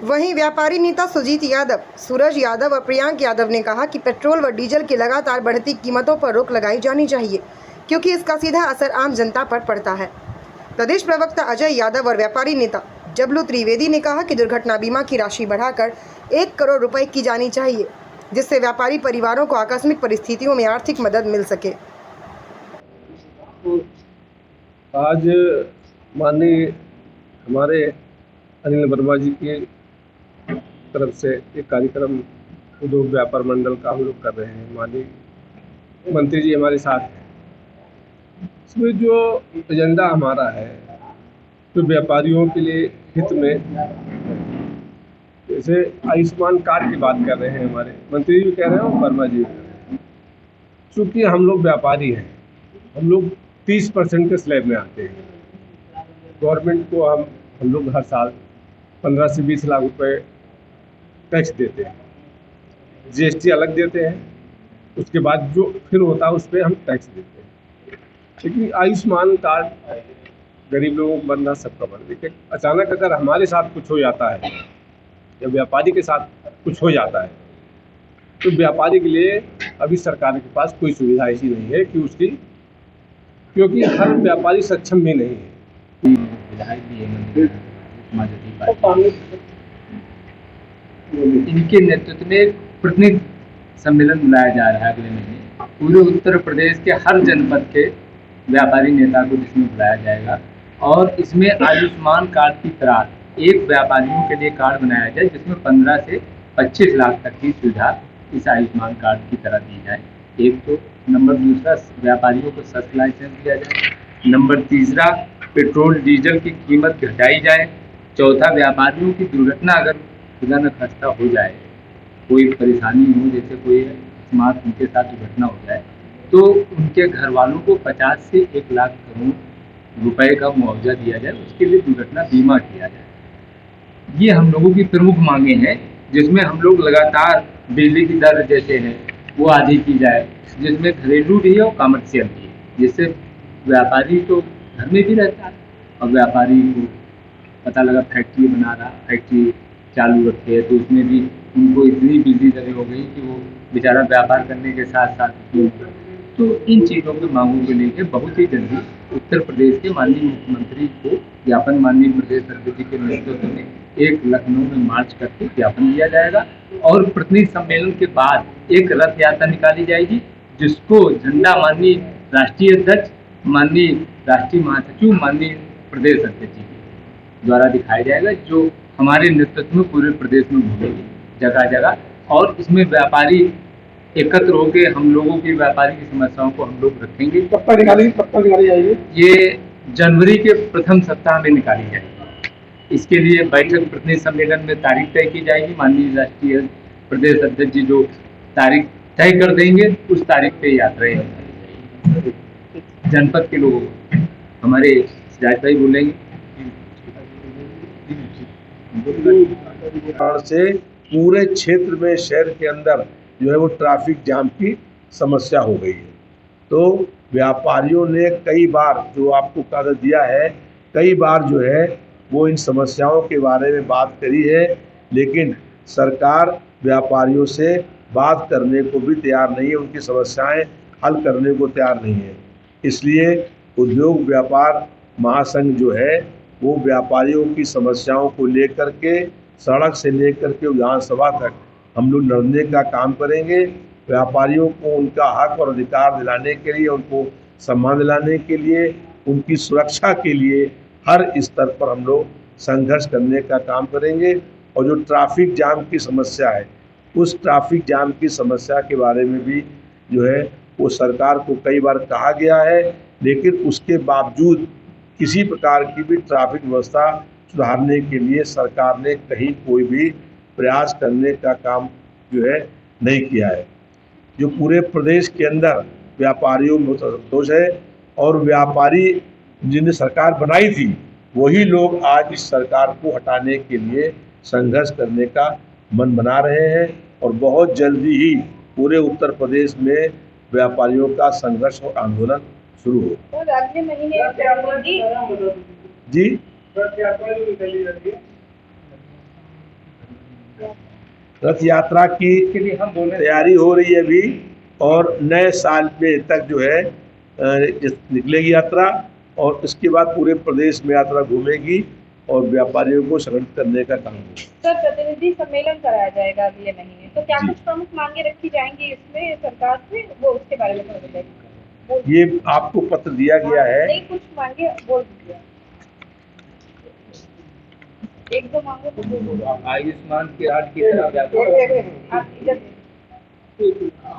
वहीं व्यापारी नेता सुजीत यादव, सूरज यादव और प्रियांक यादव ने कहा कि पेट्रोल व डीजल की लगातार बढ़ती कीमतों पर रोक लगाई जानी चाहिए, क्योंकि इसका सीधा असर आम जनता पर पड़ता है। प्रदेश प्रवक्ता अजय यादव और व्यापारी नेता जबलू त्रिवेदी ने कहा कि दुर्घटना बीमा की राशि बढ़ाकर 1 करोड़ रुपए की जानी चाहिए, जिससे व्यापारी परिवारों को आकस्मिक परिस्थितियों में आर्थिक मदद मिल सके। आज माननीय हमारे अनिल वर्मा जी की तरफ से एक कार्यक्रम उद्योग व्यापार मंडल का हम लोग कर रहे हैं। माननीय मंत्री जी हमारे साथ हैं। इसमें जो एजेंडा हमारा है तो व्यापारियों के लिए हित में, जैसे आयुष्मान कार्ड की बात कर रहे हैं हमारे मंत्री जी कह रहे हैं और वर्मा जी कह रहे हैं। चूँकि हम लोग व्यापारी हैं, हम लोग 30% के स्लैब में आते हैं। गवर्नमेंट को हम लोग हर साल 15 से 20 लाख रुपए टैक्स देते हैं, जीएसटी अलग देते हैं, उसके बाद जो फिर होता है उस पर हम टैक्स देते हैं। लेकिन आयुष्मान कार्ड गरीब लोगों को बनना सबका बन, लेकिन अचानक अगर हमारे साथ कुछ हो जाता है या व्यापारी के साथ कुछ हो जाता है तो व्यापारी के लिए अभी सरकार के पास कोई सुविधा ऐसी नहीं है कि उसकी, क्योंकि हर व्यापारी सक्षम भी नहीं है। इनके नेतृत्व में एक प्रतिनिधि सम्मेलन बुलाया जा रहा है अगले महीने। पूरे उत्तर प्रदेश के हर जनपद के व्यापारी नेता को जिसमें बुलाया जाएगा और इसमें आयुष्मान कार्ड की तरह एक व्यापारियों के लिए कार्ड बनाया जाए जिसमें 15 से 25 लाख तक की सुविधा इस आयुष्मान कार्ड की तरह दी जाए। एक तो नंबर दूसरा, व्यापारियों को सस्ता लाइसेंस दिया जाए। नंबर तीसरा, पेट्रोल डीजल की कीमत घटाई जाए। चौथा, व्यापारियों की दुर्घटना अगर खुदा न खास्ता हो जाए, कोई परेशानी हो, जैसे कोई अकस्मात उनके साथ दुर्घटना हो जाए, तो उनके घर वालों को 50 से 1 लाख करोड़ रुपए का मुआवजा दिया जाए, उसके लिए दुर्घटना बीमा किया जाए। ये हम लोगों की प्रमुख मांगे हैं, जिसमें हम लोग लगातार बिजली की दर जैसे है वो आधी की जाए, जिसमें घरेलू भी है और कमर्शियल भी है, जिससे व्यापारी तो घर में भी रहता है और व्यापारी को पता लगा फैक्ट्री बना रहा, फैक्ट्री चालू रखे है, तो उसमें भी उनको इतनी बिजली दरें हो गई कि वो बेचारा व्यापार करने के साथ साथ, तो इन चीज़ों की मांगों को लेकर बहुत ही जल्दी उत्तर प्रदेश के माननीय मुख्यमंत्री को ज्ञापन माननीय प्रदेश अध्यक्ष जी के नेतृत्व में एक लखनऊ में मार्च करके ज्ञापन दिया जाएगा और प्रतिनिधि सम्मेलन के बाद एक रथ यात्रा निकाली जाएगी, जिसको झंडा माननीय राष्ट्रीय अध्यक्ष, माननीय राष्ट्रीय महासचिव, माननीय प्रदेश अध्यक्ष जी द्वारा दिखाया जाएगा, जो हमारे नेतृत्व में पूरे प्रदेश में घूमेगी जगह जगह। और इसमें व्यापारी एकत्र होकर हम लोगों की व्यापारी की समस्याओं को हम लोग रखेंगे। कब तक निकाली जाएगी? ये जनवरी के प्रथम सप्ताह में निकाली जाएगी। इसके लिए बैठक प्रतिनिधि सम्मेलन में तारीख तय की जाएगी। माननीय राष्ट्रीय प्रदेश अध्यक्ष जी जो तारीख तय कर देंगे उस तारीख पे यात्राएं जनपद के लोगों को हमारे सिराज भाई बोलेंगे से पूरे क्षेत्र में, शहर के अंदर जो है वो ट्रैफिक जाम की समस्या हो गई है। तो व्यापारियों ने कई बार जो आपको कागज दिया है, कई बार जो है वो इन समस्याओं के बारे में बात करी है, लेकिन सरकार व्यापारियों से बात करने को भी तैयार नहीं है, उनकी समस्याएं हल करने को तैयार नहीं है। इसलिए उद्योग व्यापार महासंघ जो है वो व्यापारियों की समस्याओं को लेकर के सड़क से लेकर के विधानसभा तक हम लोग लड़ने का काम करेंगे। व्यापारियों को उनका हक और अधिकार दिलाने के लिए, उनको सम्मान दिलाने के लिए, उनकी सुरक्षा के लिए हर स्तर पर हम लोग संघर्ष करने का काम करेंगे। और जो ट्रैफिक जाम की समस्या है, उस ट्रैफिक जाम की समस्या के बारे में भी जो है वो सरकार को कई बार कहा गया है, लेकिन उसके बावजूद किसी प्रकार की भी ट्रैफिक व्यवस्था सुधारने के लिए सरकार ने कहीं कोई भी प्रयास करने का काम जो है नहीं किया है। जो पूरे प्रदेश के अंदर व्यापारियों में असंतोष है और व्यापारी जिन्हें सरकार बनाई थी वही लोग आज इस सरकार को हटाने के लिए संघर्ष करने का मन बना रहे हैं और बहुत जल्दी ही पूरे उत्तर प्रदेश में व्यापारियों का संघर्ष और आंदोलन शुरू हो। अगले महीने जी रथ यात्रा की इसके लिए हम बोले तैयारी हो रही है अभी, और नए साल में तक जो है निकलेगी यात्रा, और इसके बाद पूरे प्रदेश में यात्रा घूमेगी और व्यापारियों को संगठित करने का काम होगा। सर, प्रतिनिधि सम्मेलन कराया जाएगा अगले महीने, तो क्या जी। कुछ प्रमुख मांगे रखी जाएंगी इसमें सरकार से, वो उसके बारे में थोड़ा बताइए। ये आपको पत्र दिया गया है। नहीं, कुछ मांगे बोल दीजिए, एक दो मांगे तो बोल दीजिए। आयुष्मान कार्ड की तरह व्यापार आप इधर